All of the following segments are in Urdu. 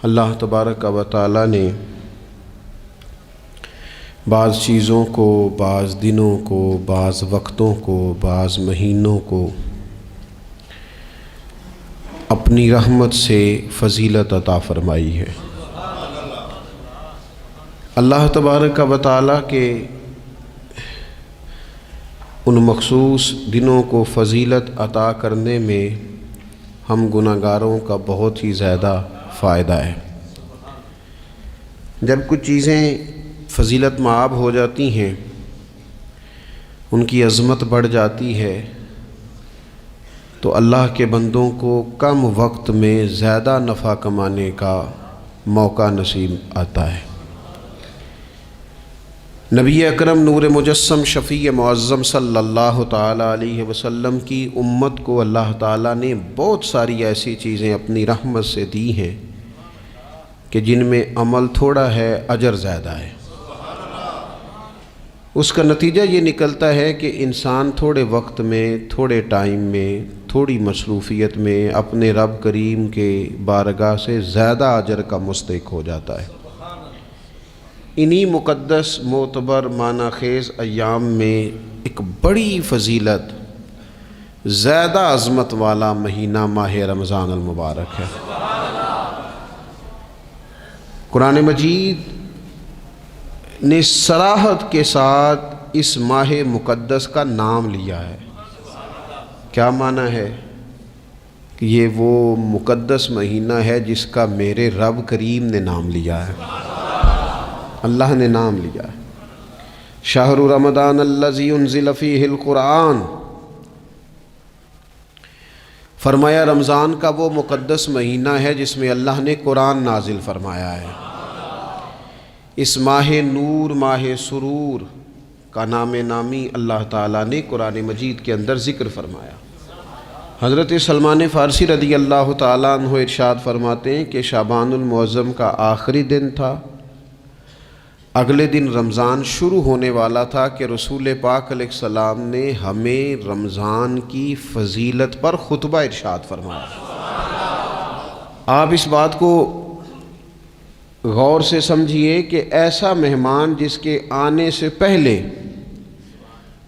اللہ تبارک و تعالی نے بعض چیزوں کو، بعض دنوں کو، بعض وقتوں کو، بعض مہینوں کو اپنی رحمت سے فضیلت عطا فرمائی ہے۔ اللہ تبارک و تعالی کے ان مخصوص دنوں کو فضیلت عطا کرنے میں ہم گناہ گاروں کا بہت ہی زیادہ فائدہ ہے۔ جب کچھ چیزیں فضیلت مآب ہو جاتی ہیں، ان کی عظمت بڑھ جاتی ہے، تو اللہ کے بندوں کو کم وقت میں زیادہ نفع کمانے کا موقع نصیب آتا ہے۔ نبی اکرم نور مجسم شفیع معظم صلی اللہ تعالیٰ علیہ وسلم کی امت کو اللہ تعالیٰ نے بہت ساری ایسی چیزیں اپنی رحمت سے دی ہیں کہ جن میں عمل تھوڑا ہے، اجر زیادہ ہے۔ اس کا نتیجہ یہ نکلتا ہے کہ انسان تھوڑے وقت میں، تھوڑے ٹائم میں، تھوڑی مصروفیت میں اپنے رب کریم کے بارگاہ سے زیادہ اجر کا مستحق ہو جاتا ہے۔ انہی مقدس معتبر معنی خیز ایام میں ایک بڑی فضیلت، زیادہ عظمت والا مہینہ ماہ رمضان المبارک ہے۔ قرآن مجید نے صراحت کے ساتھ اس ماہ مقدس کا نام لیا ہے۔ کیا معنی ہے؟ کہ یہ وہ مقدس مہینہ ہے جس کا میرے رب کریم نے نام لیا ہے، اللہ نے نام لیا ہے۔ شہر رمضان الذی انزل فیہ القرآن، فرمایا رمضان کا وہ مقدس مہینہ ہے جس میں اللہ نے قرآن نازل فرمایا ہے۔ اس ماہ نور، ماہ سرور کا نام نامی اللہ تعالیٰ نے قرآن مجید کے اندر ذکر فرمایا۔ حضرت سلمان فارسی رضی اللہ تعالیٰ عنہ ارشاد فرماتے ہیں کہ شعبان المعظم کا آخری دن تھا، اگلے دن رمضان شروع ہونے والا تھا کہ رسول پاک علیہ السلام نے ہمیں رمضان کی فضیلت پر خطبہ ارشاد فرمایا۔ آپ اس بات کو غور سے سمجھیے کہ ایسا مہمان جس کے آنے سے پہلے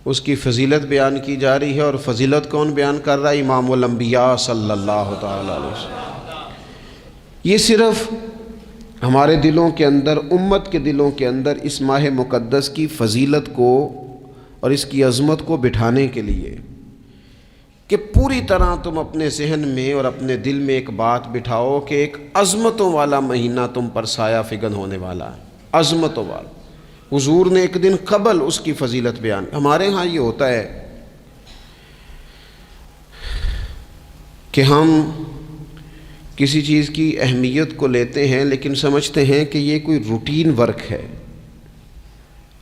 اس کی فضیلت بیان کی جا رہی ہے، اور فضیلت کون بیان کر رہا ہے؟ امام الانبیاء صلی اللہ تعالیٰ علیہ وسلم۔ یہ صرف ہمارے دلوں کے اندر، امت کے دلوں کے اندر اس ماہ مقدس کی فضیلت کو اور اس کی عظمت کو بٹھانے کے لیے کہ پوری طرح تم اپنے ذہن میں اور اپنے دل میں ایک بات بٹھاؤ کہ ایک عظمتوں والا مہینہ تم پر سایہ فگن ہونے والا ہے، عظمتوں والا۔ حضور نے ایک دن قبل اس کی فضیلت بیان۔ ہمارے ہاں یہ ہوتا ہے کہ ہم کسی چیز کی اہمیت کو لیتے ہیں لیکن سمجھتے ہیں کہ یہ کوئی روٹین ورک ہے،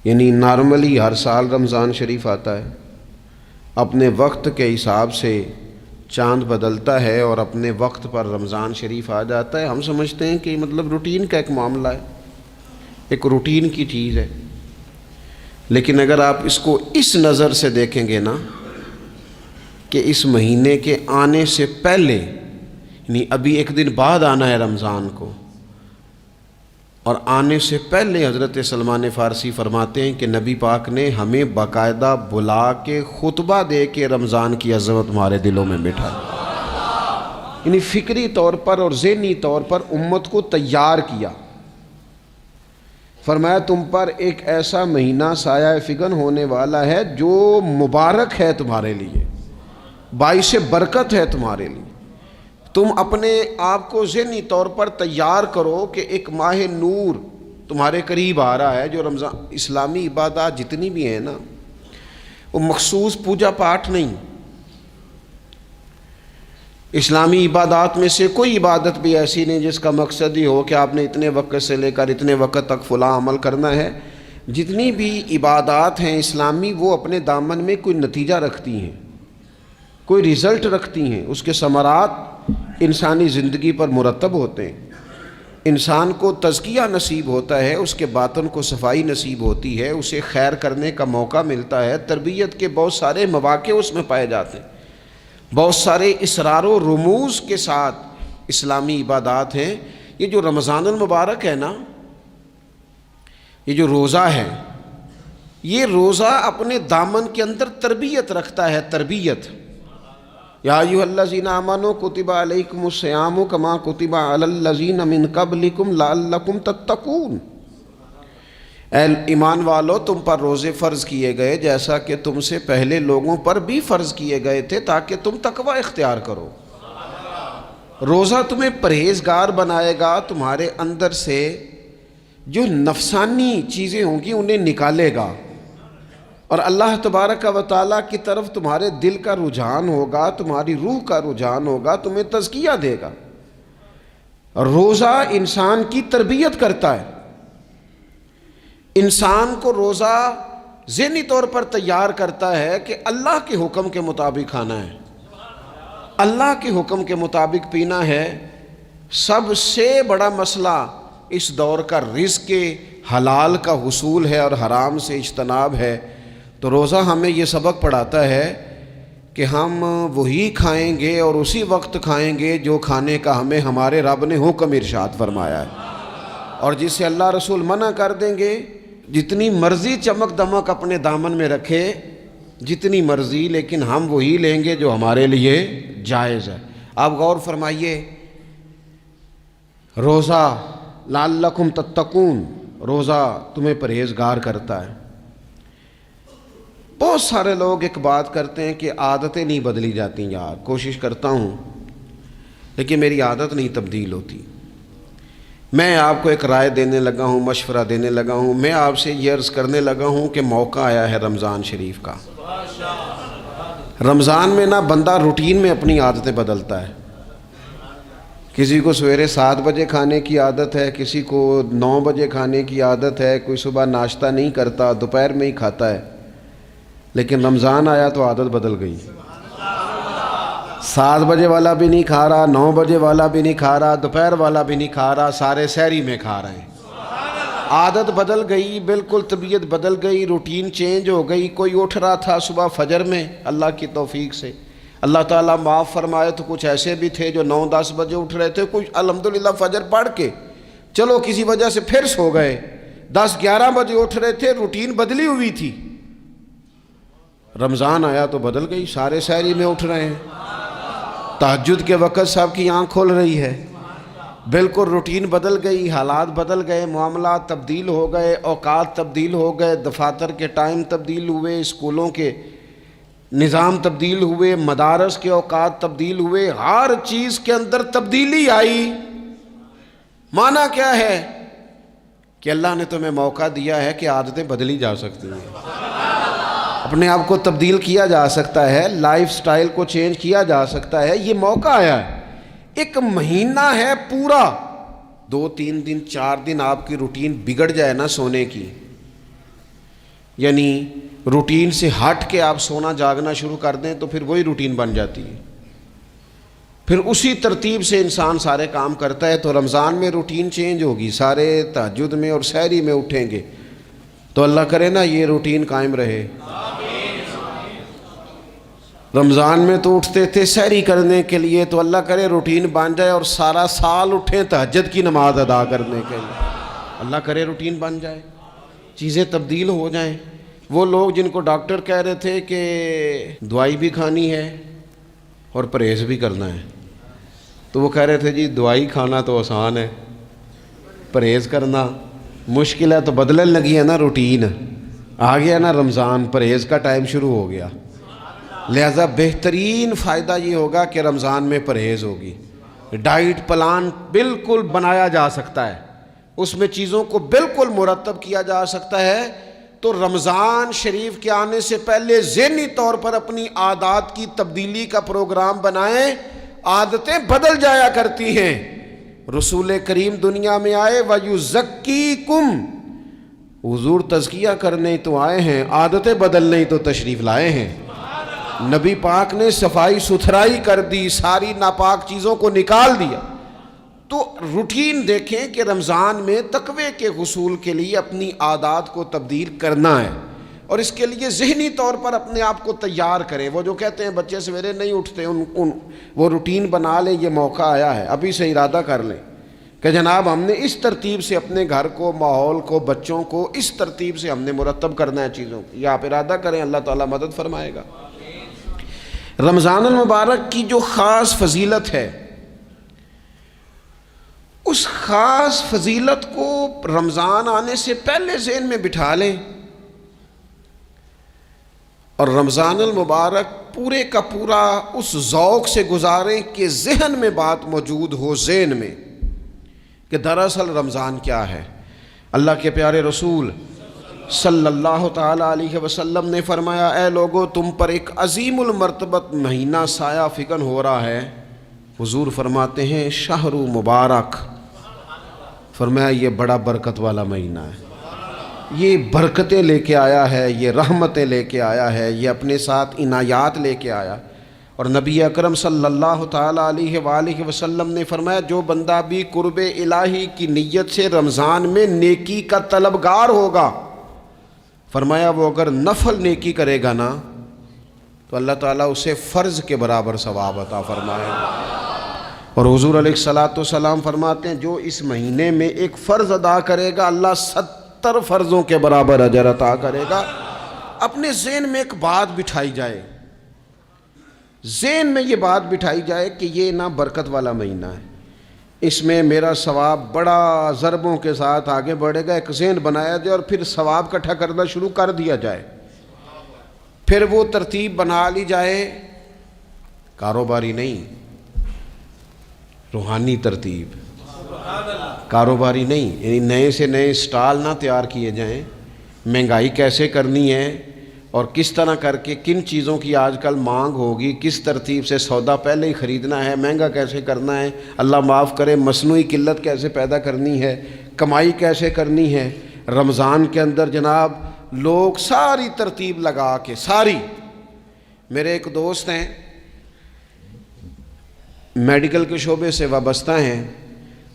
یعنی نارملی ہر سال رمضان شریف آتا ہے، اپنے وقت کے حساب سے چاند بدلتا ہے اور اپنے وقت پر رمضان شریف آ جاتا ہے۔ ہم سمجھتے ہیں کہ مطلب روٹین کا ایک معاملہ ہے، ایک روٹین کی چیز ہے۔ لیکن اگر آپ اس کو اس نظر سے دیکھیں گے نا کہ اس مہینے کے آنے سے پہلے، یعنی ابھی ایک دن بعد آنا ہے رمضان کو، اور آنے سے پہلے حضرت سلمان فارسی فرماتے ہیں کہ نبی پاک نے ہمیں باقاعدہ بلا کے خطبہ دے کے رمضان کی عظمت ہمارے دلوں میں بٹھا، یعنی فکری طور پر اور ذہنی طور پر امت کو تیار کیا۔ فرمایا تم پر ایک ایسا مہینہ سایہ فگن ہونے والا ہے جو مبارک ہے تمہارے لیے، باعث برکت ہے تمہارے لیے۔ تم اپنے آپ کو ذہنی طور پر تیار کرو کہ ایک ماہ نور تمہارے قریب آ رہا ہے۔ جو رمضان، اسلامی عبادات جتنی بھی ہیں نا، وہ مخصوص پوجا پاٹ نہیں۔ اسلامی عبادات میں سے کوئی عبادت بھی ایسی نہیں جس کا مقصد ہی ہو کہ آپ نے اتنے وقت سے لے کر اتنے وقت تک فلاں عمل کرنا ہے۔ جتنی بھی عبادات ہیں اسلامی، وہ اپنے دامن میں کوئی نتیجہ رکھتی ہیں، کوئی رزلٹ رکھتی ہیں، اس کے ثمرات انسانی زندگی پر مرتب ہوتے ہیں۔ انسان کو تزکیہ نصیب ہوتا ہے، اس کے باطن کو صفائی نصیب ہوتی ہے، اسے خیر کرنے کا موقع ملتا ہے، تربیت کے بہت سارے مواقع اس میں پائے جاتے ہیں، بہت سارے اسرار و رموز کے ساتھ اسلامی عبادات ہیں یہ جو رمضان المبارک ہے نا، یہ جو روزہ ہے، یہ روزہ اپنے دامن کے اندر تربیت رکھتا ہے، تربیت۔ یا ایھا الذین آمنوا کتب علیکم الصیام کما کتب علی الذین من قبلکم لعلکم تتقون۔ اے ایمان والو، تم پر روزے فرض کیے گئے جیسا کہ تم سے پہلے لوگوں پر بھی فرض کیے گئے تھے تاکہ تم تقوی اختیار کرو۔ روزہ تمہیں پرہیزگار بنائے گا، تمہارے اندر سے جو نفسانی چیزیں ہوں گی انہیں نکالے گا، اور اللہ تبارک و تعالیٰ کی طرف تمہارے دل کا رجحان ہوگا، تمہاری روح کا رجحان ہوگا، تمہیں تزکیہ دے گا۔ روزہ انسان کی تربیت کرتا ہے، انسان کو روزہ ذہنی طور پر تیار کرتا ہے کہ اللہ کے حکم کے مطابق کھانا ہے، اللہ کے حکم کے مطابق پینا ہے۔ سب سے بڑا مسئلہ اس دور کا رزق کے حلال کا حصول ہے اور حرام سے اجتناب ہے۔ تو روزہ ہمیں یہ سبق پڑھاتا ہے کہ ہم وہی کھائیں گے اور اسی وقت کھائیں گے جو کھانے کا ہمیں ہمارے رب نے حکم ارشاد فرمایا ہے، اور جس سے اللہ رسول منع کر دیں گے جتنی مرضی چمک دمک اپنے دامن میں رکھے، جتنی مرضی، لیکن ہم وہی لیں گے جو ہمارے لیے جائز ہے۔ آپ غور فرمائیے، روزہ لعلکم تتقون، روزہ تمہیں پرہیزگار کرتا ہے۔ بہت سارے لوگ ایک بات کرتے ہیں کہ عادتیں نہیں بدلی جاتی، یار کوشش کرتا ہوں لیکن میری عادت نہیں تبدیل ہوتی۔ میں آپ کو ایک رائے دینے لگا ہوں، مشورہ دینے لگا ہوں، میں آپ سے یہ عرض کرنے لگا ہوں کہ موقع آیا ہے رمضان شریف کا۔ رمضان میں نا بندہ روٹین میں اپنی عادتیں بدلتا ہے۔ کسی کو سویرے 7 بجے کھانے کی عادت ہے، کسی کو 9 بجے کھانے کی عادت ہے، کوئی صبح ناشتہ نہیں کرتا، دوپہر میں ہی کھاتا ہے۔ لیکن رمضان آیا تو عادت بدل گئی، 7 بجے والا بھی نہیں کھا رہا، 9 بجے والا بھی نہیں کھا رہا، دوپہر والا بھی نہیں کھا رہا، سارے سحری میں کھا رہے ہیں۔ عادت بدل گئی، بالکل طبیعت بدل گئی، روٹین چینج ہو گئی۔ کوئی اٹھ رہا تھا صبح فجر میں، اللہ کی توفیق سے اللہ تعالیٰ معاف فرمائے تو کچھ ایسے بھی تھے جو 9-10 بجے اٹھ رہے تھے، کچھ الحمدللہ فجر پڑھ کے چلو کسی وجہ سے پھر سو گئے، 10-11 بجے اٹھ رہے تھے، روٹین بدلی ہوئی تھی۔ رمضان آیا تو بدل گئی، سارے سحری میں اٹھ رہے ہیں، تہجد کے وقت سب کی آنکھ کھول رہی ہے، بالکل روٹین بدل گئی، حالات بدل گئے، معاملات تبدیل ہو گئے، اوقات تبدیل ہو گئے، دفاتر کے ٹائم تبدیل ہوئے، اسکولوں کے نظام تبدیل ہوئے، مدارس کے اوقات تبدیل ہوئے، ہر چیز کے اندر تبدیلی آئی۔ معنی کیا ہے کہ اللہ نے تمہیں موقع دیا ہے کہ عادتیں بدلی جا سکتی ہیں، اپنے آپ کو تبدیل کیا جا سکتا ہے، لائف سٹائل کو چینج کیا جا سکتا ہے۔ یہ موقع آیا ہے، ایک مہینہ ہے پورا، 2-3 دن 4 دن آپ کی روٹین بگڑ جائے نا سونے کی، یعنی روٹین سے ہٹ کے آپ سونا جاگنا شروع کر دیں تو پھر وہی روٹین بن جاتی ہے، پھر اسی ترتیب سے انسان سارے کام کرتا ہے۔ تو رمضان میں روٹین چینج ہوگی، سارے تہجد میں اور سحری میں اٹھیں گے، تو اللہ کرے نا یہ روٹین قائم رہے۔ رمضان میں تو اٹھتے تھے سحری کرنے کے لیے، تو اللہ کرے روٹین بن جائے اور سارا سال اٹھیں تہجد کی نماز ادا کرنے کے لیے، اللہ کرے روٹین بن جائے، چیزیں تبدیل ہو جائیں۔ وہ لوگ جن کو ڈاکٹر کہہ رہے تھے کہ دوائی بھی کھانی ہے اور پرہیز بھی کرنا ہے، تو وہ کہہ رہے تھے جی دوائی کھانا تو آسان ہے، پرہیز کرنا مشکل ہے، تو بدلنے لگی ہے نا روٹین، آ گیا نا رمضان، پرہیز کا ٹائم شروع ہو گیا۔ لہذا بہترین فائدہ یہ ہوگا کہ رمضان میں پرہیز ہوگی، ڈائٹ پلان بالکل بنایا جا سکتا ہے، اس میں چیزوں کو بالکل مرتب کیا جا سکتا ہے۔ تو رمضان شریف کے آنے سے پہلے ذہنی طور پر اپنی عادات کی تبدیلی کا پروگرام بنائیں، عادتیں بدل جایا کرتی ہیں۔ رسول کریم دنیا میں آئے وَيُزَكِّيكُمْ، حضور تزکیہ کرنے تو آئے ہیں، عادتیں بدلنے تو تشریف لائے ہیں۔ نبی پاک نے صفائی ستھرائی کر دی، ساری ناپاک چیزوں کو نکال دیا۔ تو روٹین دیکھیں کہ رمضان میں تقوی کے حصول کے لیے اپنی عادات کو تبدیل کرنا ہے، اور اس کے لیے ذہنی طور پر اپنے آپ کو تیار کریں۔ وہ جو کہتے ہیں بچے سویرے نہیں اٹھتے، وہ روٹین بنا لیں، یہ موقع آیا ہے، ابھی سے ارادہ کر لیں کہ جناب ہم نے اس ترتیب سے اپنے گھر کو، ماحول کو، بچوں کو اس ترتیب سے ہم نے مرتب کرنا ہے چیزوں کو. یا آپ ارادہ کریں، اللہ تعالیٰ مدد فرمائے گا. رمضان المبارک کی جو خاص فضیلت ہے، اس خاص فضیلت کو رمضان آنے سے پہلے ذہن میں بٹھا لیں، اور رمضان المبارک پورے کا پورا اس ذوق سے گزاریں کہ ذہن میں بات موجود ہو، ذہن میں، کہ دراصل رمضان کیا ہے. اللہ کے پیارے رسول صلی اللہ تعالیٰ علیہ وسلم نے فرمایا، اے لوگو تم پر ایک عظیم المرتبت مہینہ سایہ فکن ہو رہا ہے. حضور فرماتے ہیں شہر مبارک، فرمایا یہ بڑا برکت والا مہینہ ہے، یہ برکتیں لے کے آیا ہے، یہ رحمتیں لے کے آیا ہے، یہ اپنے ساتھ عنایات لے کے آیا. اور نبی اکرم صلی اللہ تعالیٰ علیہ وآلہ وسلم نے فرمایا جو بندہ بھی قرب الہی کی نیت سے رمضان میں نیکی کا طلبگار ہوگا، فرمایا وہ اگر نفل نیکی کرے گا نا تو اللہ تعالیٰ اسے فرض کے برابر ثواب عطا فرمائے گا. اور حضور علیہ الصلوۃ والسلام فرماتے ہیں جو اس مہینے میں ایک فرض ادا کرے گا اللہ 70 فرضوں کے برابر اجر عطا کرے گا. اپنے ذہن میں ایک بات بٹھائی جائے، ذہن میں یہ بات بٹھائی جائے کہ یہ نا برکت والا مہینہ ہے، اس میں میرا ثواب بڑا ضربوں کے ساتھ آگے بڑھے گا. ایک ذہن بنایا جائے اور پھر ثواب اکٹھا کرنا شروع کر دیا جائے. پھر وہ ترتیب بنا لی جائے، کاروباری نہیں، روحانی ترتیب، کاروباری نہیں، یعنی نئے سے نئے سٹال نہ تیار کیے جائیں. مہنگائی کیسے کرنی ہے اور کس طرح کر کے کن چیزوں کی آج کل مانگ ہوگی، کس ترتیب سے سودا پہلے ہی خریدنا ہے، مہنگا کیسے کرنا ہے، اللہ معاف کرے مصنوعی قلت کیسے پیدا کرنی ہے، کمائی کیسے کرنی ہے. رمضان کے اندر جناب لوگ ساری ترتیب لگا کے، ساری. میرے ایک دوست ہیں میڈیکل کے شعبے سے وابستہ ہیں،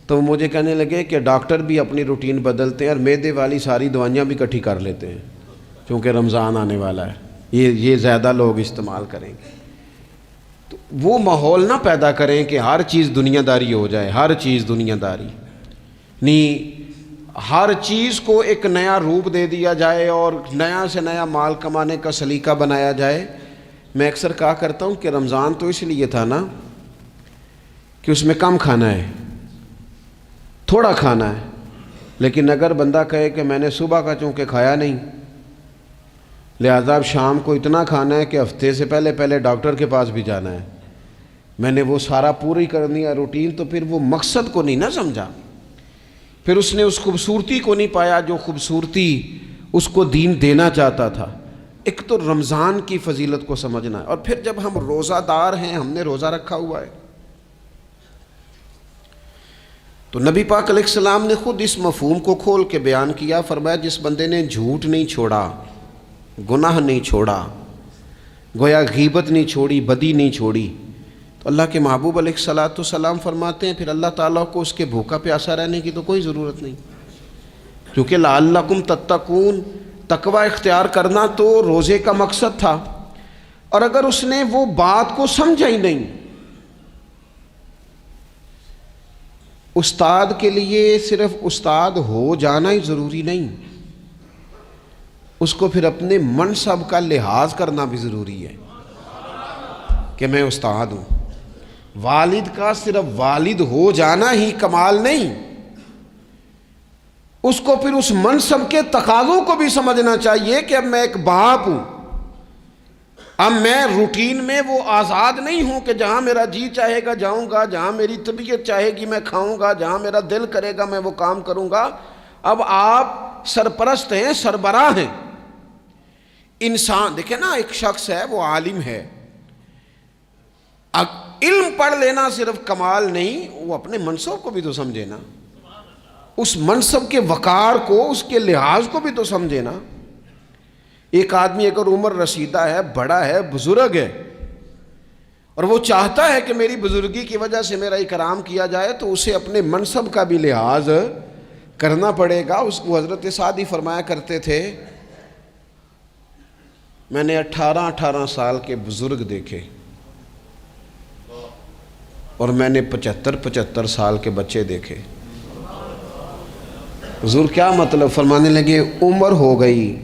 تو وہ مجھے کہنے لگے کہ ڈاکٹر بھی اپنی روٹین بدلتے ہیں اور معدے والی ساری دوائیاں بھی اکٹھی کر لیتے ہیں کیونکہ رمضان آنے والا ہے، یہ زیادہ لوگ استعمال کریں گے. تو وہ ماحول نہ پیدا کریں کہ ہر چیز دنیا داری ہو جائے، ہر چیز دنیا داری نہیں، ہر چیز کو ایک نیا روپ دے دیا جائے اور نیا سے نیا مال کمانے کا سلیقہ بنایا جائے. میں اکثر کہا کرتا ہوں کہ رمضان تو اس لیے تھا نا کہ اس میں کم کھانا ہے، تھوڑا کھانا ہے. لیکن اگر بندہ کہے کہ میں نے صبح کا چونکہ کھایا نہیں لہذا اب شام کو اتنا کھانا ہے کہ ہفتے سے پہلے ڈاکٹر کے پاس بھی جانا ہے، میں نے وہ سارا پوری کرنی ہے روٹین، تو پھر وہ مقصد کو نہیں نہ سمجھا، پھر اس نے اس خوبصورتی کو نہیں پایا جو خوبصورتی اس کو دین دینا چاہتا تھا. ایک تو رمضان کی فضیلت کو سمجھنا ہے، اور پھر جب ہم روزہ دار ہیں، ہم نے روزہ رکھا ہوا ہے، تو نبی پاک علیہ السلام نے خود اس مفہوم کو کھول کے بیان کیا. فرمایا جس بندے نے جھوٹ نہیں چھوڑا، گناہ نہیں چھوڑا، گویا غیبت نہیں چھوڑی، بدی نہیں چھوڑی، تو اللہ کے محبوب علیہ الصلوۃ والسلام فرماتے ہیں پھر اللہ تعالیٰ کو اس کے بھوکا پیاسا رہنے کی تو کوئی ضرورت نہیں، کیونکہ لعلکم تتقون، تقوی اختیار کرنا تو روزے کا مقصد تھا. اور اگر اس نے وہ بات کو سمجھا ہی نہیں، استاد کے لیے صرف استاد ہو جانا ہی ضروری نہیں، اس کو پھر اپنے منصب کا لحاظ کرنا بھی ضروری ہے کہ میں استاد ہوں. والد کا صرف والد ہو جانا ہی کمال نہیں، اس کو پھر اس منصب کے تقاضوں کو بھی سمجھنا چاہیے کہ اب میں ایک باپ ہوں، اب میں روٹین میں وہ آزاد نہیں ہوں کہ جہاں میرا جی چاہے گا جاؤں گا، جہاں میری طبیعت چاہے گی میں کھاؤں گا، جہاں میرا دل کرے گا میں وہ کام کروں گا. اب آپ سرپرست ہیں، سربراہ ہیں. انسان دیکھیں نا، ایک شخص ہے وہ عالم ہے، علم پڑھ لینا صرف کمال نہیں، وہ اپنے منصب کو بھی تو سمجھے نا، اس منصب کے وقار کو، اس کے لحاظ کو بھی تو سمجھے نا. ایک آدمی اگر عمر رسیدہ ہے، بڑا ہے، بزرگ ہے، اور وہ چاہتا ہے کہ میری بزرگی کی وجہ سے میرا اکرام کیا جائے، تو اسے اپنے منصب کا بھی لحاظ کرنا پڑے گا. اس کو حضرت سعدی فرمایا کرتے تھے میں نے 18 سال کے بزرگ دیکھے اور میں نے 75 سال کے بچے دیکھے. حضور کیا مطلب؟ فرمانے لگے عمر ہو گئی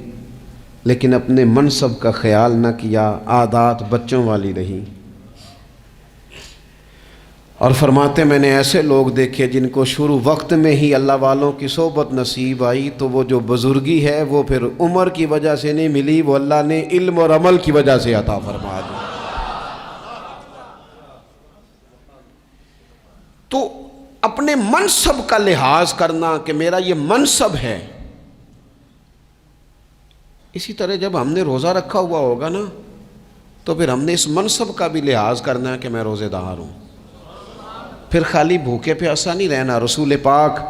لیکن اپنے منصب کا خیال نہ کیا، عادات بچوں والی رہی۔ اور فرماتے میں نے ایسے لوگ دیکھے جن کو شروع وقت میں ہی اللہ والوں کی صحبت نصیب آئی، تو وہ جو بزرگی ہے وہ پھر عمر کی وجہ سے نہیں ملی، وہ اللہ نے علم اور عمل کی وجہ سے عطا فرما دی۔ تو اپنے منصب کا لحاظ کرنا کہ میرا یہ منصب ہے۔ اسی طرح جب ہم نے روزہ رکھا ہوا ہوگا نا تو پھر ہم نے اس منصب کا بھی لحاظ کرنا ہے کہ میں روزے دار ہوں۔ پھر خالی بھوکے پیاسا نہیں رہنا۔ رسول پاک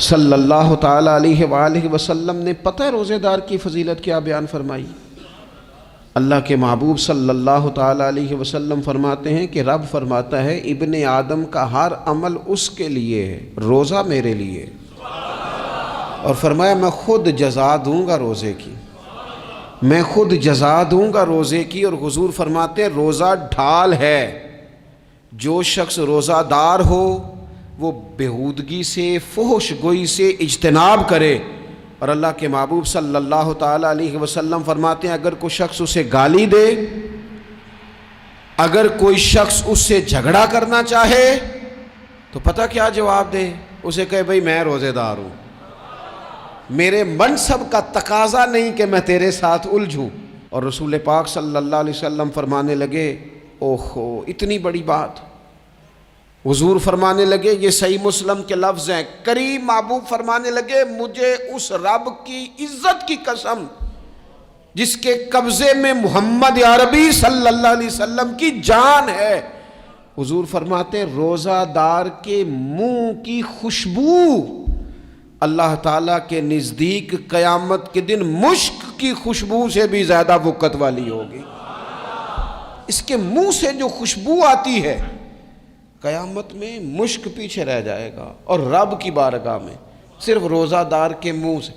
صلی اللہ تعالی علیہ وآلہ وسلم نے پتہ ہے روزے دار کی فضیلت کیا بیان فرمائی؟ اللہ کے محبوب صلی اللہ تعالی علیہ وسلم فرماتے ہیں کہ رب فرماتا ہے ابن آدم کا ہر عمل اس کے لیے ہے، روزہ میرے لیے، اور فرمایا میں خود جزا دوں گا روزے کی، میں خود جزا دوں گا روزے کی۔ اور حضور فرماتے ہیں روزہ ڈھال ہے، جو شخص روزہ دار ہو وہ بےہودگی سے، فحش گوئی سے اجتناب کرے۔ اور اللہ کے محبوب صلی اللہ تعالی علیہ وسلم فرماتے ہیں اگر کوئی شخص اسے گالی دے، اگر کوئی شخص اس سے جھگڑا کرنا چاہے تو پتہ کیا جواب دے؟ اسے کہے بھئی میں روزے دار ہوں، میرے منصب کا تقاضا نہیں کہ میں تیرے ساتھ الجھوں۔ اور رسول پاک صلی اللہ علیہ وسلم فرمانے لگے اوہو اتنی بڑی بات۔ حضور فرمانے لگے، یہ صحیح مسلم کے لفظ ہیں، کریم محبوب فرمانے لگے مجھے اس رب کی عزت کی قسم جس کے قبضے میں محمد عربی صلی اللہ علیہ وسلم کی جان ہے۔ حضور فرماتے ہیں روزہ دار کے منہ کی خوشبو اللہ تعالیٰ کے نزدیک قیامت کے دن مشک کی خوشبو سے بھی زیادہ وقت والی ہوگی۔ اس کے منہ سے جو خوشبو آتی ہے قیامت میں مشک پیچھے رہ جائے گا، اور رب کی بارگاہ میں صرف روزہ دار کے منہ سے۔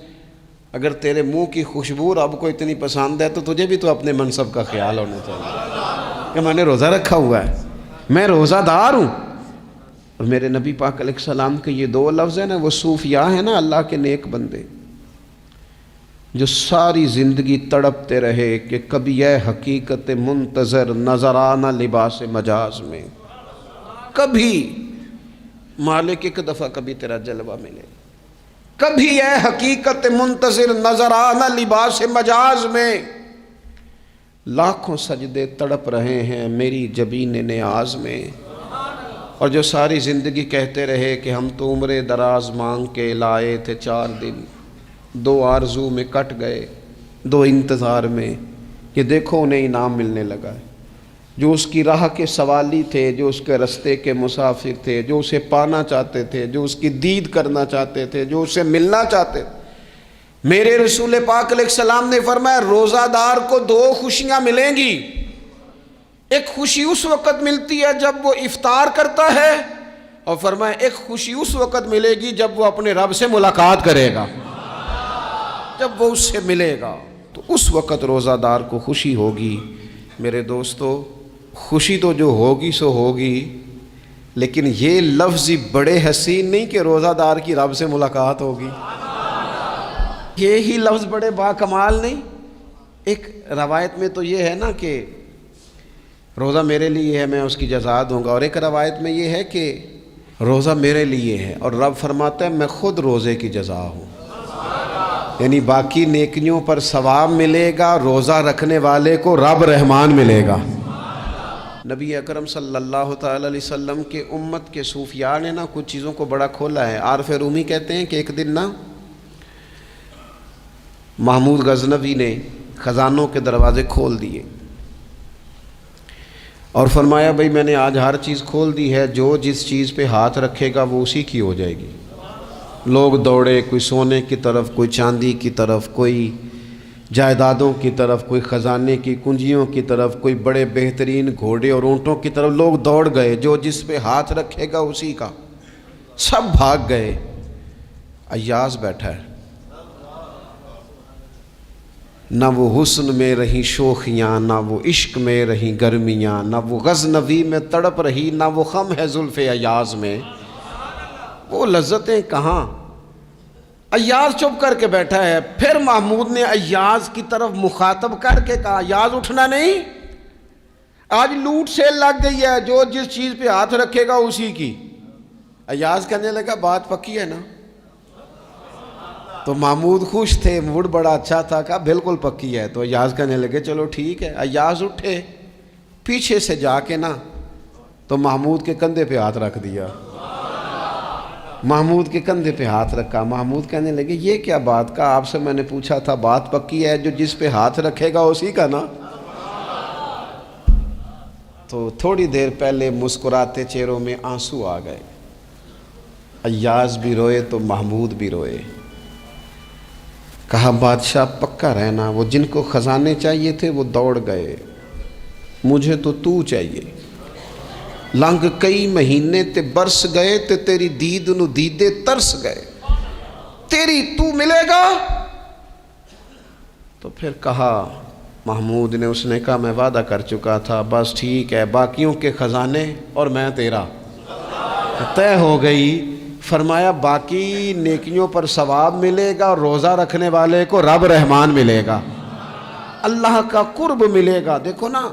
اگر تیرے منہ کی خوشبو رب کو اتنی پسند ہے تو تجھے بھی تو اپنے منصب کا خیال ہونا چاہیے کہ میں نے روزہ رکھا ہوا ہے، میں روزہ دار ہوں۔ اور میرے نبی پاک علیہ السلام کے یہ دو لفظ ہیں نا، وہ صوفیاء ہیں نا اللہ کے نیک بندے جو ساری زندگی تڑپتے رہے کہ کبھی اے حقیقت منتظر نظر آنا لباس مجاز میں، کبھی مالک ایک دفعہ کبھی تیرا جلوہ ملے، کبھی اے حقیقت منتظر نظر آنا لباس مجاز میں۔ لاکھوں سجدے تڑپ رہے ہیں میری جبین نیاز میں، اور جو ساری زندگی کہتے رہے کہ ہم تو عمر دراز مانگ کے لائے تھے 4 دن، 2 آرزو میں کٹ گئے، 2 انتظار میں، کہ دیکھو انہیں انعام ملنے لگا ہے۔ جو اس کی راہ کے سوالی تھے، جو اس کے رستے کے مسافر تھے، جو اسے پانا چاہتے تھے، جو اس کی دید کرنا چاہتے تھے، جو اسے ملنا چاہتے تھے، میرے رسول پاک علیہ السلام نے فرمایا روزہ دار کو 2 خوشیاں ملیں گی۔ ایک خوشی اس وقت ملتی ہے جب وہ افطار کرتا ہے، اور فرمایا ایک خوشی اس وقت ملے گی جب وہ اپنے رب سے ملاقات کرے گا، جب وہ اس سے ملے گا تو اس وقت روزہ دار کو خوشی ہوگی۔ میرے دوستو خوشی تو جو ہوگی سو ہوگی، لیکن یہ لفظ بڑے حسین نہیں کہ روزہ دار کی رب سے ملاقات ہوگی، یہی لفظ بڑے باکمال نہیں۔ ایک روایت میں تو یہ ہے نا کہ روزہ میرے لیے ہے میں اس کی جزا دوں گا، اور ایک روایت میں یہ ہے کہ روزہ میرے لیے ہے اور رب فرماتا ہے میں خود روزے کی جزا ہوں، یعنی باقی نیکیوں پر ثواب ملے گا، روزہ رکھنے والے کو رب رحمان ملے گا۔ نبی اکرم صلی اللہ تعالی علیہ وسلم کے امت کے صوفیاء نے نا کچھ چیزوں کو بڑا کھولا ہے۔ عارف رومی کہتے ہیں کہ ایک دن نا محمود غزنوی نے خزانوں کے دروازے کھول دیے اور فرمایا بھئی میں نے آج ہر چیز کھول دی ہے، جو جس چیز پہ ہاتھ رکھے گا وہ اسی کی ہو جائے گی۔ لوگ دوڑے، کوئی سونے کی طرف، کوئی چاندی کی طرف، کوئی جائیدادوں کی طرف، کوئی خزانے کی کنجیوں کی طرف، کوئی بڑے بہترین گھوڑے اور اونٹوں کی طرف لوگ دوڑ گئے، جو جس پہ ہاتھ رکھے گا اسی کا۔ سب بھاگ گئے، ایاز بیٹھا ہے، نہ وہ حسن میں رہی شوخیاں، نہ وہ عشق میں رہی گرمیاں، نہ وہ غزنوی میں تڑپ رہی، نہ وہ خم ہے زلف ایاز میں۔ وہ لذتیں کہاں، ایاز چپ کر کے بیٹھا ہے. پھر محمود نے ایاز کی طرف مخاطب کر کے کہا ایاز اٹھنا نہیں, آج لوٹ سیل لگ گئی ہے, جو جس چیز پہ ہاتھ رکھے گا اسی کی. ایاز کہنے لگا بات پکی ہے نا؟ تو محمود خوش تھے, موڈ بڑا اچھا تھا, کہا بالکل پکی ہے. تو ایاز کہنے لگے چلو ٹھیک ہے. ایاز اٹھے, پیچھے سے جا کے نا تو محمود کے کندھے پہ ہاتھ رکھ دیا. محمود کے کندھے پہ ہاتھ رکھا. محمود کہنے لگے یہ کیا بات کا, آپ سے میں نے پوچھا تھا بات پکی ہے, جو جس پہ ہاتھ رکھے گا اسی کا نا. تو تھوڑی دیر پہلے مسکراتے چہروں میں آنسو آ گئے. ایاز بھی روئے تو محمود بھی روئے. کہا بادشاہ پکا رہنا, وہ جن کو خزانے چاہیے تھے وہ دوڑ گئے, مجھے تو چاہیے. لنگ کئی مہینے تے برس گئے تے تیری دید نو دیدے ترس گئے, تیری تو ملے گا. تو پھر کہا محمود نے, اس نے کہا میں وعدہ کر چکا تھا, بس ٹھیک ہے, باقیوں کے خزانے اور میں تیرا طے ہو گئی. فرمایا باقی نیکیوں پر ثواب ملے گا, اور روزہ رکھنے والے کو رب رحمان ملے گا, اللہ کا قرب ملے گا. دیکھو نا,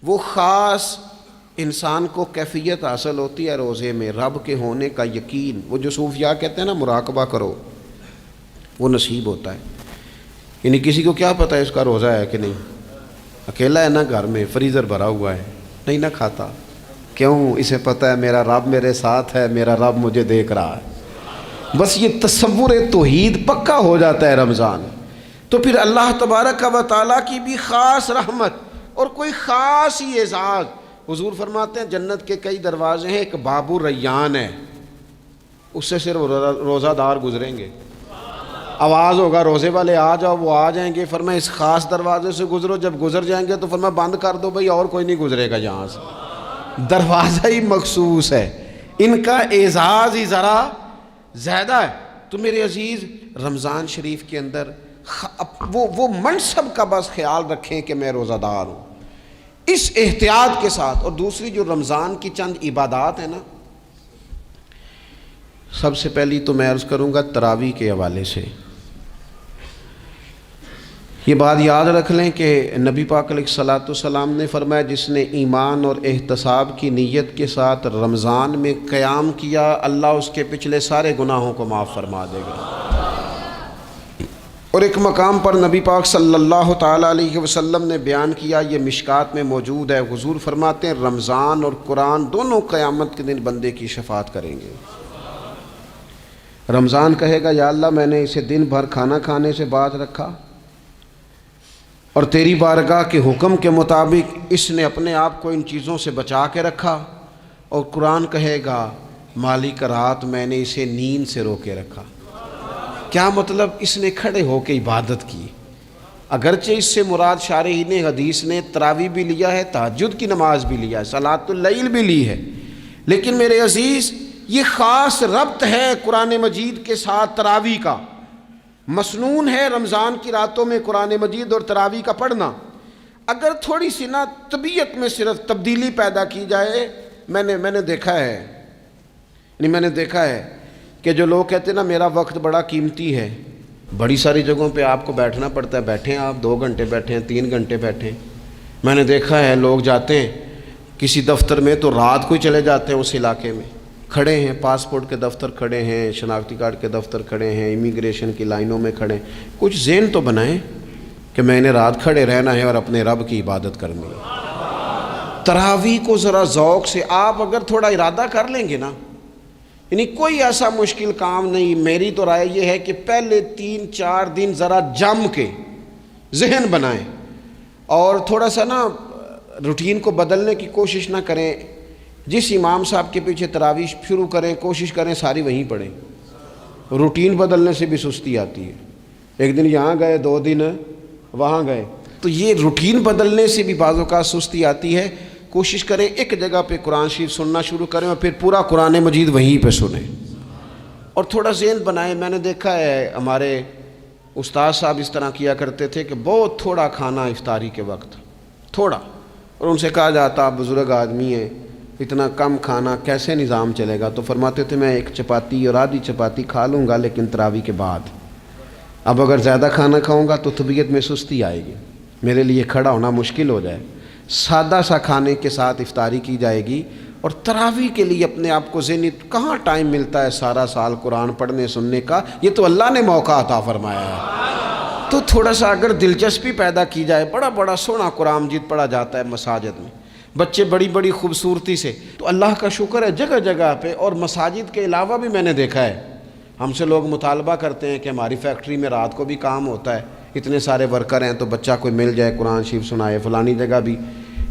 وہ خاص انسان کو کیفیت حاصل ہوتی ہے روزے میں, رب کے ہونے کا یقین. وہ جو صوفیاء کہتے ہیں نا مراقبہ کرو, وہ نصیب ہوتا ہے. یعنی کسی کو کیا پتہ ہے اس کا روزہ ہے کہ نہیں, اکیلا ہے نا گھر میں, فریزر بھرا ہوا ہے, نہیں نہ کھاتا. کیوں؟ اسے پتہ ہے میرا رب میرے ساتھ ہے, میرا رب مجھے دیکھ رہا ہے. بس یہ تصور توحید پکا ہو جاتا ہے رمضان. تو پھر اللہ تبارک و تعالیٰ کی بھی خاص رحمت اور کوئی خاص ہی اعزاز. حضور فرماتے ہیں جنت کے کئی دروازے ہیں, ایک باب الریان ہے, اس سے صرف روزہ دار گزریں گے. آواز ہوگا روزے والے آ جاؤ, وہ آ جائیں گے. فرمایا اس خاص دروازے سے گزرو, جب گزر جائیں گے تو فرمایا بند کر دو بھائی, اور کوئی نہیں گزرے گا یہاں سے. دروازہ ہی مخصوص ہے, ان کا اعزاز ہی ذرا زیادہ ہے. تو میرے عزیز رمضان شریف کے اندر وہ منصب کا بس خیال رکھیں کہ میں روزہ دار ہوں, اس احتیاط کے ساتھ. اور دوسری جو رمضان کی چند عبادات ہیں نا, سب سے پہلی تو میں عرض کروں گا تراویح کے حوالے سے. یہ بات یاد رکھ لیں کہ نبی پاک علیہ الصلوۃ والسلام نے فرمایا جس نے ایمان اور احتساب کی نیت کے ساتھ رمضان میں قیام کیا, اللہ اس کے پچھلے سارے گناہوں کو معاف فرما دے گا. اور ایک مقام پر نبی پاک صلی اللہ تعالیٰ علیہ وسلم نے بیان کیا, یہ مشکات میں موجود ہے. حضور فرماتے ہیں رمضان اور قرآن دونوں قیامت کے دن بندے کی شفاعت کریں گے. رمضان کہے گا یا اللہ میں نے اسے دن بھر کھانا کھانے سے باز رکھا, اور تیری بارگاہ کے حکم کے مطابق اس نے اپنے آپ کو ان چیزوں سے بچا کے رکھا. اور قرآن کہے گا مالک رات میں نے اسے نیند سے روکے رکھا. کیا مطلب؟ اس نے کھڑے ہو کے عبادت کی. اگرچہ اس سے مراد شارحین حدیث نے تراویح بھی لیا ہے, تہجد کی نماز بھی لیا ہے, صلاۃ اللیل بھی لی ہے, لیکن میرے عزیز یہ خاص ربط ہے قرآن مجید کے ساتھ تراویح کا. مسنون ہے رمضان کی راتوں میں قرآن مجید اور تراویح کا پڑھنا. اگر تھوڑی سی نا طبیعت میں صرف تبدیلی پیدا کی جائے, میں نے دیکھا ہے کہ جو لوگ کہتے ہیں نا میرا وقت بڑا قیمتی ہے, بڑی ساری جگہوں پہ آپ کو بیٹھنا پڑتا ہے, بیٹھیں آپ 2 گھنٹے بیٹھیں, 3 گھنٹے بیٹھیں. میں نے دیکھا ہے لوگ جاتے ہیں کسی دفتر میں تو رات کو ہی چلے جاتے ہیں اس علاقے میں, کھڑے ہیں, پاسپورٹ کے دفتر کھڑے ہیں, شناختی کارڈ کے دفتر کھڑے ہیں, امیگریشن کی لائنوں میں کھڑے ہیں. کچھ ذہن تو بنائیں کہ میں نے رات کھڑے رہنا ہے اور اپنے رب کی عبادت کرنی ہے. تراویح کو ذرا ذوق سے آپ اگر تھوڑا ارادہ کر لیں گے نا, یعنی کوئی ایسا مشکل کام نہیں. میری تو رائے یہ ہے کہ پہلے 3-4 دن ذرا جم کے ذہن بنائیں, اور تھوڑا سا نا روٹین کو بدلنے کی کوشش نہ کریں. جس امام صاحب کے پیچھے تراویح شروع کریں, کوشش کریں ساری وہیں پڑھیں. روٹین بدلنے سے بھی سستی آتی ہے. ایک دن یہاں گئے, 2 دن وہاں گئے, تو یہ روٹین بدلنے سے بھی بعض اوقات سستی آتی ہے. کوشش کریں ایک جگہ پہ قرآن شریف سننا شروع کریں اور پھر پورا قرآن مجید وہیں پہ سنیں, اور تھوڑا ذہن بنائیں. میں نے دیکھا ہے ہمارے استاد صاحب اس طرح کیا کرتے تھے کہ بہت تھوڑا کھانا افطاری کے وقت, تھوڑا, اور ان سے کہا جاتا آپ بزرگ آدمی ہیں, اتنا کم کھانا کیسے نظام چلے گا؟ تو فرماتے تھے میں ایک چپاتی اور آدھی چپاتی کھا لوں گا لیکن تراویح کے بعد۔ اب اگر زیادہ کھانا کھاؤں گا تو طبیعت میں سستی آئے گی، میرے لیے کھڑا ہونا مشکل ہو جائے، سادہ سا کھانے کے ساتھ افطاری کی جائے گی۔ اور تراویح کے لیے اپنے آپ کو ذہنی کہاں ٹائم ملتا ہے سارا سال قرآن پڑھنے سننے کا، یہ تو اللہ نے موقع عطا فرمایا ہے۔ تو تھوڑا سا اگر دلچسپی پیدا کی جائے، بڑا بڑا سونا قرآن مجید پڑھا جاتا ہے مساجد میں، بچے بڑی بڑی خوبصورتی سے، تو اللہ کا شکر ہے جگہ جگہ پہ۔ اور مساجد کے علاوہ بھی میں نے دیکھا ہے، ہم سے لوگ مطالبہ کرتے ہیں کہ ہماری فیکٹری میں رات کو بھی کام ہوتا ہے، اتنے سارے ورکر ہیں تو بچہ کوئی مل جائے قرآن شریف سنائے، فلانی جگہ بھی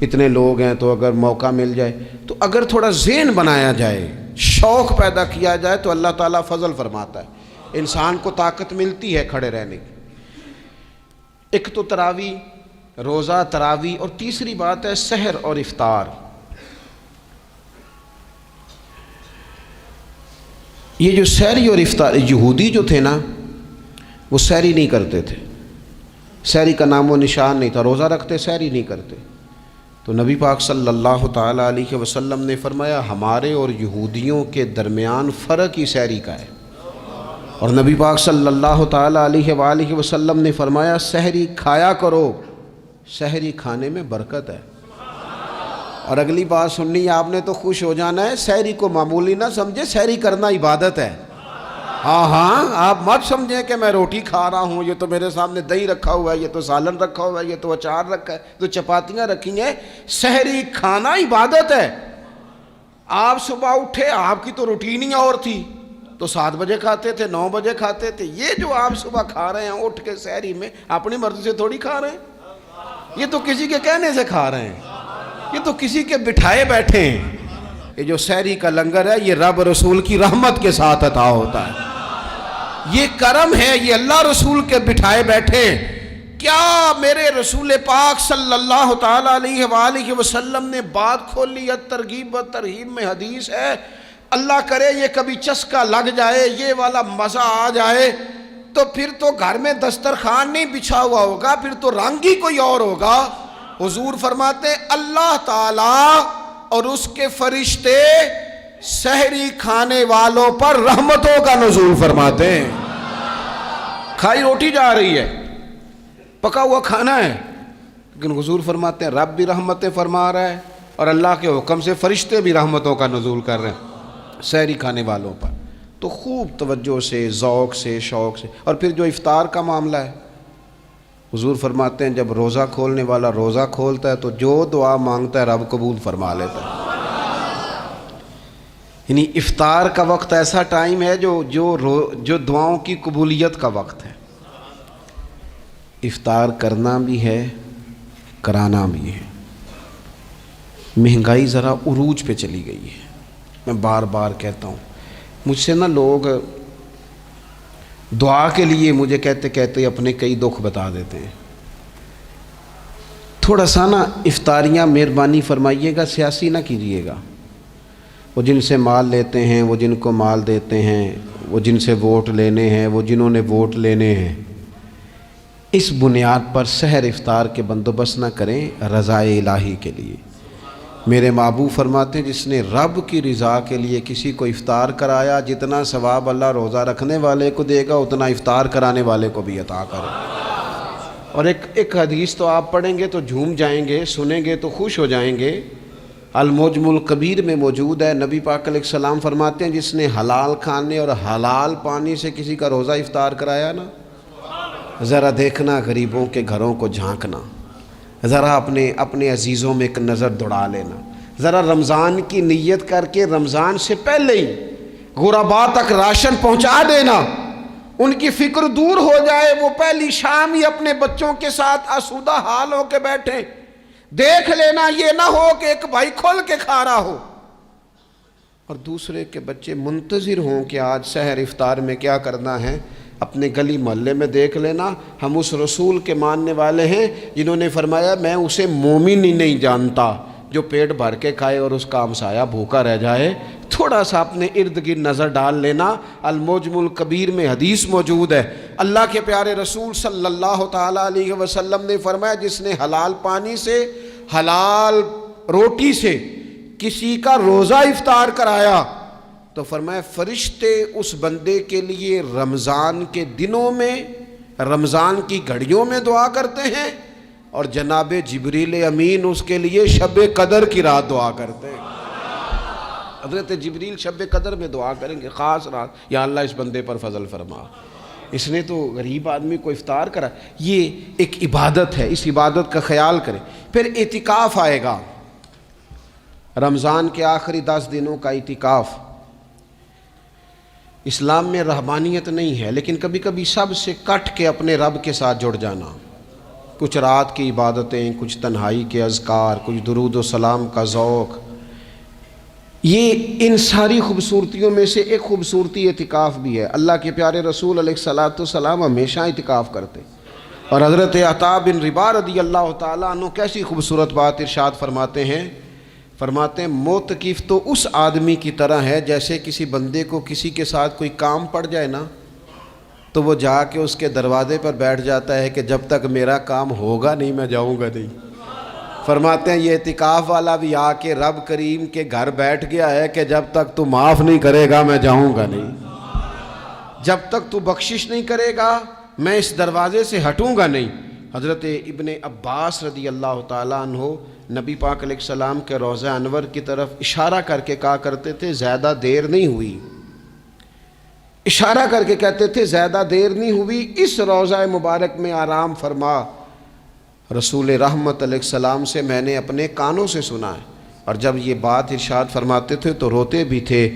اتنے لوگ ہیں تو اگر موقع مل جائے، تو اگر تھوڑا ذہن بنایا جائے، شوق پیدا کیا جائے تو اللہ تعالیٰ فضل فرماتا ہے، انسان کو طاقت ملتی ہے کھڑے رہنے کی۔ ایک تو تراویح، روزہ، تراویح، اور تیسری بات ہے سحر اور افطار۔ یہ جو سحری اور افطار، یہودی جو تھے نا وہ سحری نہیں کرتے تھے، سحری کا نام و نشان نہیں تھا، روزہ رکھتے سحری نہیں کرتے۔ تو نبی پاک صلی اللہ تعالیٰ علیہ وسلم نے فرمایا ہمارے اور یہودیوں کے درمیان فرق ہی سحری کا ہے۔ اور نبی پاک صلی اللہ تعالیٰ علیہ وآلہ وسلم نے فرمایا سحری کھایا کرو، سحری کھانے میں برکت ہے۔ اور اگلی بات سننی ہے آپ نے تو خوش ہو جانا ہے، سحری کو معمولی نہ سمجھے، سحری کرنا عبادت ہے۔ ہاں آپ مت سمجھیں کہ میں روٹی کھا رہا ہوں، یہ تو میرے سامنے دہی رکھا ہوا ہے، یہ تو سالن رکھا ہوا ہے، یہ تو اچار رکھا ہے، تو چپاتیاں رکھی ہیں۔ سحری کھانا عبادت ہے۔ آپ صبح اٹھے، آپ کی تو روٹین ہی اور تھی، تو 7 بجے کھاتے تھے، 9 بجے کھاتے تھے۔ یہ جو آپ صبح کھا رہے ہیں اٹھ کے سحری میں، اپنی مرضی سے تھوڑی کھا رہے ہیں، یہ تو کسی کے کہنے سے کھا رہے ہیں، یہ تو کسی کے بٹھائے بیٹھے ہیں۔ یہ جو سحری کا لنگر ہے یہ رب رسول کی رحمت کے ساتھ عطا ہوتا ہے، یہ کرم ہے، یہ اللہ رسول کے بٹھائے بیٹھے۔ کیا میرے رسول پاک صلی اللہ تعالیٰ علیہ وآلہ وسلم نے بات کھولی ہے، ترغیب و ترہیب میں حدیث ہے، اللہ کرے یہ کبھی چسکا لگ جائے، یہ والا مزہ آ جائے، تو پھر تو گھر میں دسترخوان نہیں بچھا ہوا ہوگا، پھر تو رنگ ہی کوئی اور ہوگا۔ حضور فرماتے ہیں اللہ تعالیٰ اور اس کے فرشتے سحری کھانے والوں پر رحمتوں کا نزول فرماتے ہیں۔ کھائی روٹی جا رہی ہے، پکا ہوا کھانا ہے، لیکن حضور فرماتے ہیں رب بھی رحمتیں فرما رہا ہے اور اللہ کے حکم سے فرشتے بھی رحمتوں کا نزول کر رہے ہیں سحری کھانے والوں پر۔ تو خوب توجہ سے، ذوق سے، شوق سے۔ اور پھر جو افطار کا معاملہ ہے، حضور فرماتے ہیں جب روزہ کھولنے والا روزہ کھولتا ہے تو جو دعا مانگتا ہے رب قبول فرما لیتا ہے۔ یعنی افطار کا وقت ایسا ٹائم ہے جو دعاؤں کی قبولیت کا وقت ہے۔ افطار کرنا بھی ہے، کرانا بھی ہے۔ مہنگائی ذرا عروج پہ چلی گئی ہے، میں بار بار کہتا ہوں، مجھ سے نا لوگ دعا کے لیے مجھے کہتے کہتے اپنے کئی دکھ بتا دیتے ہیں۔ تھوڑا سا نا افطاریاں مہربانی فرمائیے گا سیاسی نہ کیجیے گا۔ وہ جن سے مال لیتے ہیں، وہ جن کو مال دیتے ہیں، وہ جن سے ووٹ لینے ہیں، وہ جنہوں نے ووٹ لینے ہیں، اس بنیاد پر سحر افطار کے بندوبست نہ کریں رضا الہی کے لیے۔ میرے محبوب فرماتے ہیں جس نے رب کی رضا کے لیے کسی کو افطار کرایا، جتنا ثواب اللہ روزہ رکھنے والے کو دے گا اتنا افطار کرانے والے کو بھی عطا کرے۔ اور ایک حدیث تو آپ پڑھیں گے تو جھوم جائیں گے، سنیں گے تو خوش ہو جائیں گے، المعجم الکبیر میں موجود ہے۔ نبی پاک علیہ السلام فرماتے ہیں جس نے حلال کھانے اور حلال پانی سے کسی کا روزہ افطار کرایا نا، ذرا دیکھنا غریبوں کے گھروں کو جھانکنا، ذرا اپنے عزیزوں میں ایک نظر دوڑا لینا، ذرا رمضان کی نیت کر کے رمضان سے پہلے ہی غرباء تک راشن پہنچا دینا، ان کی فکر دور ہو جائے، وہ پہلی شام ہی اپنے بچوں کے ساتھ آسودہ حال ہو کے بیٹھیں۔ دیکھ لینا یہ نہ ہو کہ ایک بھائی کھول کے کھا رہا ہو اور دوسرے کے بچے منتظر ہوں کہ آج سحر افطار میں کیا کرنا ہے۔ اپنے گلی محلے میں دیکھ لینا، ہم اس رسول کے ماننے والے ہیں جنہوں نے فرمایا میں اسے مومن ہی نہیں جانتا جو پیٹ بھر کے کھائے اور اس کا ہمسایہ بھوکا رہ جائے۔ تھوڑا سا اپنے ارد گرد نظر ڈال لینا، المعجم الکبیر میں حدیث موجود ہے۔ اللہ کے پیارے رسول صلی اللہ تعالیٰ علیہ وسلم نے فرمایا جس نے حلال پانی سے، حلال روٹی سے کسی کا روزہ افطار کرایا تو فرمایا فرشتے اس بندے کے لیے رمضان کے دنوں میں، رمضان کی گھڑیوں میں دعا کرتے ہیں، اور جناب جبریل امین اس کے لیے شب قدر کی رات دعا کرتے ہیں۔ حضرت جبریل شب قدر میں دعا کریں گے، خاص رات، یا اللہ اس بندے پر فضل فرما، اس نے تو غریب آدمی کو افطار کرا۔ یہ ایک عبادت ہے، اس عبادت کا خیال کریں۔ پھر اعتکاف آئے گا، رمضان کے آخری 10 دنوں کا اعتکاف۔ اسلام میں رہبانیت نہیں ہے، لیکن کبھی کبھی سب سے کٹ کے اپنے رب کے ساتھ جڑ جانا، کچھ رات کی عبادتیں، کچھ تنہائی کے اذکار، کچھ درود و سلام کا ذوق، یہ ان ساری خوبصورتیوں میں سے ایک خوبصورتی اعتکاف بھی ہے۔ اللہ کے پیارے رسول علیہ الصلاۃ والسلام ہمیشہ اعتکاف کرتے، اور حضرت عطا بن رباح رضی اللہ تعالیٰ عنہ کیسی خوبصورت بات ارشاد فرماتے ہیں، معتکف تو اس آدمی کی طرح ہے جیسے کسی بندے کو کسی کے ساتھ کوئی کام پڑ جائے نا تو وہ جا کے اس کے دروازے پر بیٹھ جاتا ہے کہ جب تک میرا کام ہوگا نہیں میں جاؤں گا نہیں۔ فرماتے ہیں یہ اعتکاف والا بھی آ کے رب کریم کے گھر بیٹھ گیا ہے کہ جب تک تو معاف نہیں کرے گا میں جاؤں گا نہیں، جب تک تو بخشش نہیں کرے گا میں اس دروازے سے ہٹوں گا نہیں۔ حضرت ابن عباس رضی اللہ تعالیٰ عنہ نبی پاک علیہ السلام کے روضہ انور کی طرف اشارہ کر کے کہا کرتے تھے زیادہ دیر نہیں ہوئی، اشارہ کر کے کہتے تھے زیادہ دیر نہیں ہوئی، اس روضہ مبارک میں آرام فرما۔ رسول رحمت علیہ السلام سے میں نے اپنے کانوں سے سنا ہے، اور جب یہ بات ارشاد فرماتے تھے تو روتے بھی تھے۔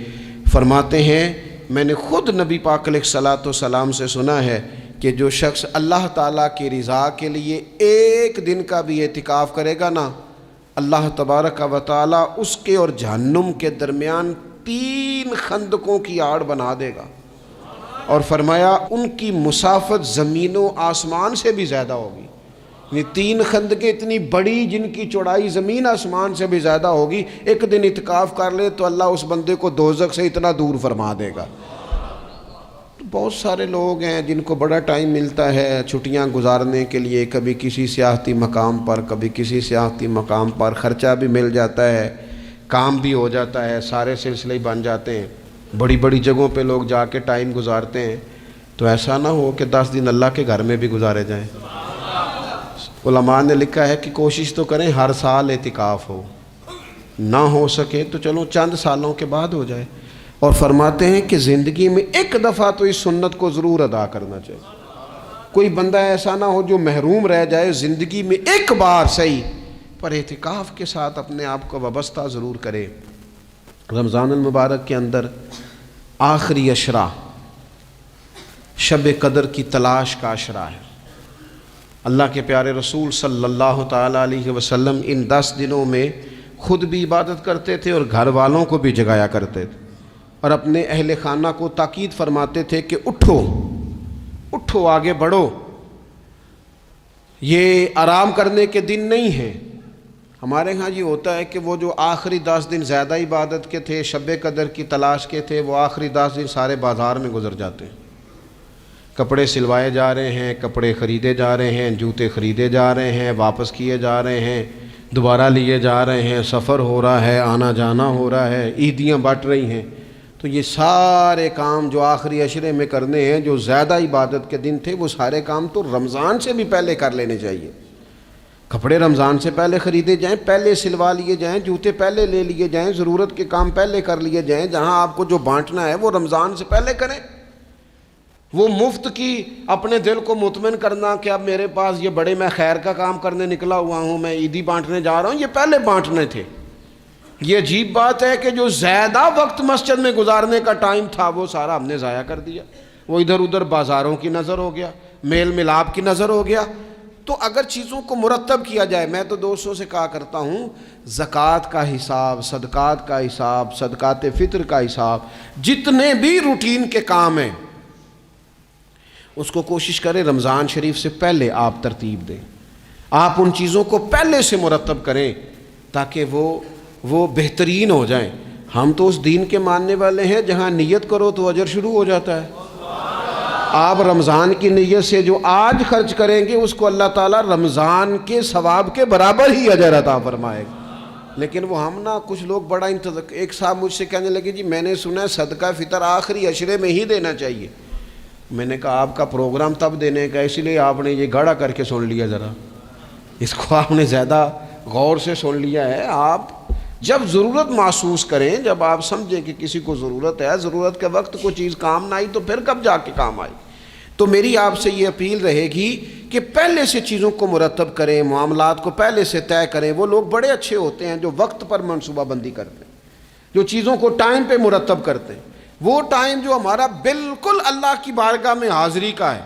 فرماتے ہیں میں نے خود نبی پاک علیہ السلام سے سنا ہے کہ جو شخص اللہ تعالیٰ کی رضا کے لیے ایک دن کا بھی اعتکاف کرے گا نا، اللہ تبارک و تعالیٰ اس کے اور جہنم کے درمیان 3 خندقوں کی آڑ بنا دے گا، اور فرمایا ان کی مسافت زمین و آسمان سے بھی زیادہ ہوگی۔ یہ 3 خندقیں اتنی بڑی جن کی چوڑائی زمین آسمان سے بھی زیادہ ہوگی، ایک دن اعتکاف کر لے تو اللہ اس بندے کو دوزخ سے اتنا دور فرما دے گا۔ بہت سارے لوگ ہیں جن کو بڑا ٹائم ملتا ہے چھٹیاں گزارنے کے لیے، کبھی کسی سیاحتی مقام پر، کبھی کسی سیاحتی مقام پر، خرچہ بھی مل جاتا ہے، کام بھی ہو جاتا ہے، سارے سلسلے ہی بن جاتے ہیں، بڑی بڑی جگہوں پہ لوگ جا کے ٹائم گزارتے ہیں، تو ایسا نہ ہو کہ 10 دن اللہ کے گھر میں بھی گزارے جائیں۔ علماء نے لکھا ہے کہ کوشش تو کریں ہر سال اعتکاف ہو، نہ ہو سکے تو چلو چند سالوں کے بعد ہو جائے، اور فرماتے ہیں کہ زندگی میں ایک دفعہ تو اس سنت کو ضرور ادا کرنا چاہیے۔ کوئی بندہ ایسا نہ ہو جو محروم رہ جائے، زندگی میں ایک بار صحیح پر اعتکاف کے ساتھ اپنے آپ کو وابستہ ضرور کرے۔ رمضان المبارک کے اندر آخری عشرہ شب قدر کی تلاش کا عشرہ ہے۔ اللہ کے پیارے رسول صلی اللہ تعالیٰ علیہ وسلم ان 10 دنوں میں خود بھی عبادت کرتے تھے اور گھر والوں کو بھی جگایا کرتے تھے، اور اپنے اہل خانہ کو تاکید فرماتے تھے کہ اٹھو اٹھو، آگے بڑھو، یہ آرام کرنے کے دن نہیں ہیں۔ ہمارے ہاں یہ ہوتا ہے کہ وہ جو آخری 10 دن زیادہ عبادت کے تھے، شب قدر کی تلاش کے تھے، وہ آخری 10 دن سارے بازار میں گزر جاتے ہیں، کپڑے سلوائے جا رہے ہیں، کپڑے خریدے جا رہے ہیں، جوتے خریدے جا رہے ہیں، واپس کیے جا رہے ہیں، دوبارہ لیے جا رہے ہیں، سفر ہو رہا ہے، آنا جانا ہو رہا ہے، عیدیاں بٹ رہی ہیں۔ تو یہ سارے کام جو آخری عشرے میں کرنے ہیں، جو زیادہ عبادت کے دن تھے، وہ سارے کام تو رمضان سے بھی پہلے کر لینے چاہیے۔ کپڑے رمضان سے پہلے خریدے جائیں، پہلے سلوا لیے جائیں، جوتے پہلے لے لیے جائیں، ضرورت کے کام پہلے کر لیے جائیں، جہاں آپ کو جو بانٹنا ہے وہ رمضان سے پہلے کریں۔ وہ مفت کی اپنے دل کو مطمئن کرنا کہ اب میرے پاس یہ بڑے میں خیر کا کام کرنے نکلا ہوا ہوں، میں عیدی بانٹنے جا رہا ہوں، یہ پہلے بانٹنے تھے۔ یہ عجیب بات ہے کہ جو زیادہ وقت مسجد میں گزارنے کا ٹائم تھا وہ سارا ہم نے ضائع کر دیا، وہ ادھر ادھر بازاروں کی نظر ہو گیا، میل ملاپ کی نظر ہو گیا۔ تو اگر چیزوں کو مرتب کیا جائے، میں تو دوستوں سے کہا کرتا ہوں زکوٰۃ کا حساب، صدقات کا حساب، صدقات فطر کا حساب، جتنے بھی روٹین کے کام ہیں اس کو کوشش کریں رمضان شریف سے پہلے آپ ترتیب دیں، آپ ان چیزوں کو پہلے سے مرتب کریں تاکہ وہ بہترین ہو جائیں۔ ہم تو اس دین کے ماننے والے ہیں جہاں نیت کرو تو اجر شروع ہو جاتا ہے۔ آپ رمضان کی نیت سے جو آج خرچ کریں گے اس کو اللہ تعالیٰ رمضان کے ثواب کے برابر ہی اجر عطا فرمائے گا۔ لیکن وہ ہم نا کچھ لوگ بڑا انتظار. ایک صاحب مجھ سے کہنے لگے جی میں نے سنا ہے صدقہ فطر آخری عشرے میں ہی دینا چاہیے. میں نے کہا آپ کا پروگرام تب دینے کا اس لیے آپ نے یہ گاڑا کر کے سن لیا, ذرا اس کو آپ نے زیادہ غور سے سن لیا ہے. آپ جب ضرورت محسوس کریں, جب آپ سمجھیں کہ کسی کو ضرورت ہے, ضرورت کے وقت کوئی چیز کام نہ آئی تو پھر کب جا کے کام آئی. تو میری آپ سے یہ اپیل رہے گی کہ پہلے سے چیزوں کو مرتب کریں, معاملات کو پہلے سے طے کریں. وہ لوگ بڑے اچھے ہوتے ہیں جو وقت پر منصوبہ بندی کرتے ہیں, جو چیزوں کو ٹائم پہ مرتب کرتے ہیں. وہ ٹائم جو ہمارا بالکل اللہ کی بارگاہ میں حاضری کا ہے,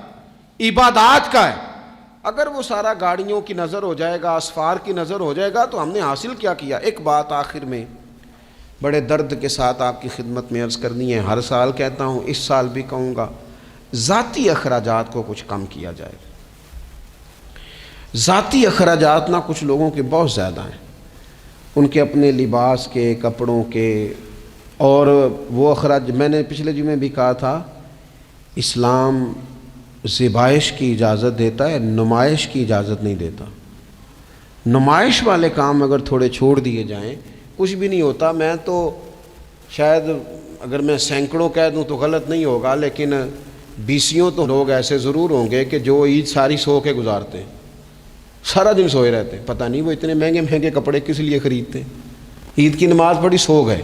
عبادات کا ہے, اگر وہ سارا گاڑیوں کی نظر ہو جائے گا, اسفار کی نظر ہو جائے گا, تو ہم نے حاصل کیا کیا. ایک بات آخر میں بڑے درد کے ساتھ آپ کی خدمت میں عرض کرنی ہے. ہر سال کہتا ہوں, اس سال بھی کہوں گا, ذاتی اخراجات کو کچھ کم کیا جائے. ذاتی اخراجات نہ کچھ لوگوں کے بہت زیادہ ہیں, ان کے اپنے لباس کے, کپڑوں کے, اور وہ اخراج. میں نے پچھلے جمعے بھی کہا تھا, اسلام ذبائش کی اجازت دیتا ہے, نمائش کی اجازت نہیں دیتا. نمائش والے کام اگر تھوڑے چھوڑ دیے جائیں کچھ بھی نہیں ہوتا. میں تو شاید اگر میں سینکڑوں کہہ دوں تو غلط نہیں ہوگا, لیکن بیسیوں تو لوگ ایسے ضرور ہوں گے کہ جو عید ساری سو کے گزارتے ہیں, سارا دن سوئے رہتے ہیں. پتہ نہیں وہ اتنے مہنگے مہنگے کپڑے کس لیے خریدتے ہیں. عید کی نماز پڑھی, سو گئے,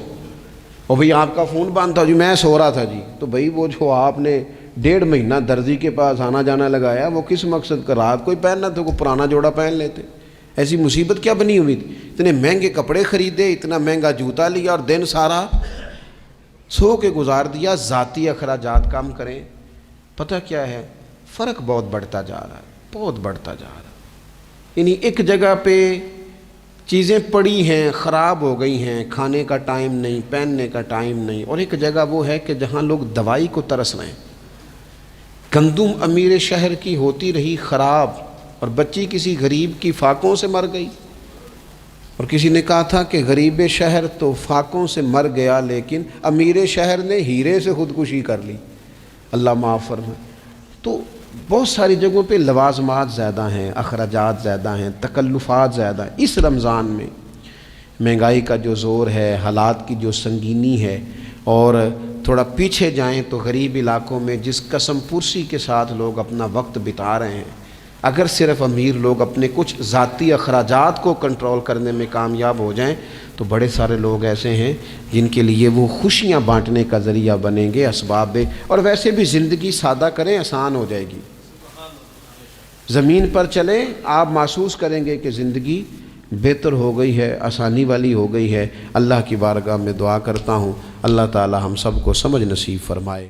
اور بھئی آپ کا فون بند تھا جی میں سو رہا تھا جی. تو بھئی وہ جو آپ نے 1.5 مہینہ درزی کے پاس آنا جانا لگایا, وہ کس مقصد کا؟ رات کوئی پہننا تھا, کوئی پرانا جوڑا پہن لیتے. ایسی مصیبت کیا بنی ہوئی تھی؟ اتنے مہنگے کپڑے خریدے, اتنا مہنگا جوتا لیا, اور دن سارا سو کے گزار دیا. ذاتی اخراجات کم کریں. پتہ کیا ہے, فرق بہت بڑھتا جا رہا ہے, بہت بڑھتا جا رہا ہے. یعنی ایک جگہ پہ چیزیں پڑی ہیں, خراب ہو گئی ہیں, کھانے کا ٹائم نہیں, پہننے کا ٹائم نہیں, اور ایک جگہ وہ ہے کہ جہاں لوگ دوائی کو ترس رہے ہیں. گندم امیر شہر کی ہوتی رہی خراب, اور بچی کسی غریب کی فاقوں سے مر گئی. اور کسی نے کہا تھا کہ غریب شہر تو فاقوں سے مر گیا, لیکن امیر شہر نے ہیرے سے خودکشی کر لی. اللہ معاف فرمائے. تو بہت ساری جگہوں پہ لوازمات زیادہ ہیں, اخراجات زیادہ ہیں, تکلفات زیادہ ہیں. اس رمضان میں مہنگائی کا جو زور ہے, حالات کی جو سنگینی ہے, اور تھوڑا پیچھے جائیں تو غریب علاقوں میں جس قسم پرسی کے ساتھ لوگ اپنا وقت بتا رہے ہیں, اگر صرف امیر لوگ اپنے کچھ ذاتی اخراجات کو کنٹرول کرنے میں کامیاب ہو جائیں تو بڑے سارے لوگ ایسے ہیں جن کے لیے وہ خوشیاں بانٹنے کا ذریعہ بنیں گے, اسباب. اور ویسے بھی زندگی سادہ کریں, آسان ہو جائے گی. زمین پر چلیں, آپ محسوس کریں گے کہ زندگی بہتر ہو گئی ہے, آسانی والی ہو گئی ہے. اللہ کی بارگاہ میں دعا کرتا ہوں اللہ تعالی ہم سب کو سمجھ نصیب فرمائے.